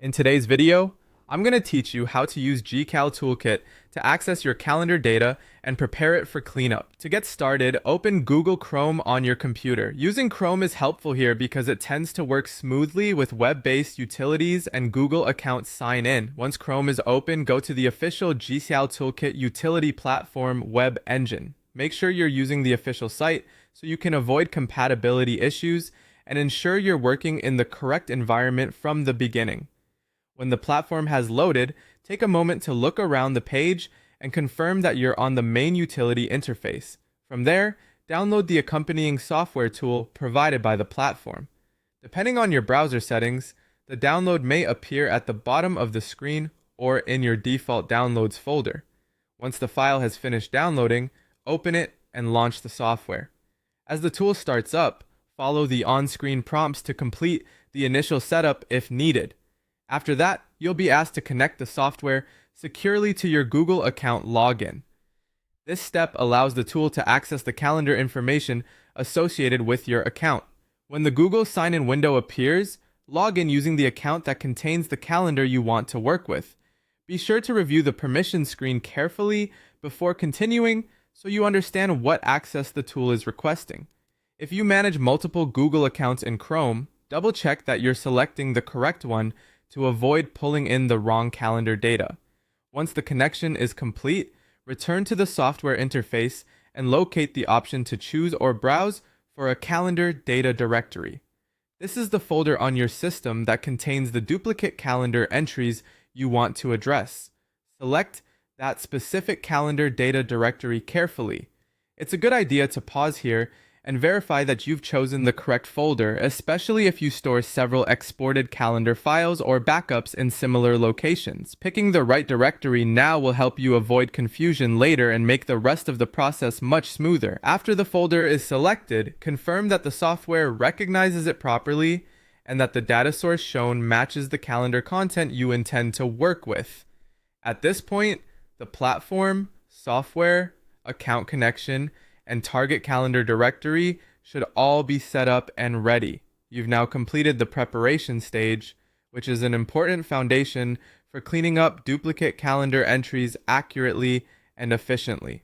In today's video, I'm going to teach you how to use GCalToolkit to access your calendar data and prepare it for cleanup. To get started, open Google Chrome on your computer. Using Chrome is helpful here because it tends to work smoothly with web-based utilities and Google account sign-in. Once Chrome is open, go to the official GCalToolkit utility platform web engine. Make sure you're using the official site so you can avoid compatibility issues and ensure you're working in the correct environment from the beginning. When the platform has loaded, take a moment to look around the page and confirm that you're on the main utility interface. From there, download the accompanying software tool provided by the platform. Depending on your browser settings, the download may appear at the bottom of the screen or in your default downloads folder. Once the file has finished downloading, open it and launch the software. As the tool starts up, follow the on-screen prompts to complete the initial setup if needed. After that, you'll be asked to connect the software securely to your Google account login. This step allows the tool to access the calendar information associated with your account. When the Google sign-in window appears, log in using the account that contains the calendar you want to work with. Be sure to review the permissions screen carefully before continuing so you understand what access the tool is requesting. If you manage multiple Google accounts in Chrome, double-check that you're selecting the correct one to avoid pulling in the wrong calendar data. Once the connection is complete, return to the software interface and locate the option to choose or browse for a calendar data directory. This is the folder on your system that contains the duplicate calendar entries you want to address. Select that specific calendar data directory carefully. It's a good idea to pause here and verify that you've chosen the correct folder, especially if you store several exported calendar files or backups in similar locations. Picking the right directory now will help you avoid confusion later and make the rest of the process much smoother. After the folder is selected, confirm that the software recognizes it properly and that the data source shown matches the calendar content you intend to work with. At this point, the platform, software, account connection, and target calendar directory should all be set up and ready. You've now completed the preparation stage, which is an important foundation for cleaning up duplicate calendar entries accurately and efficiently.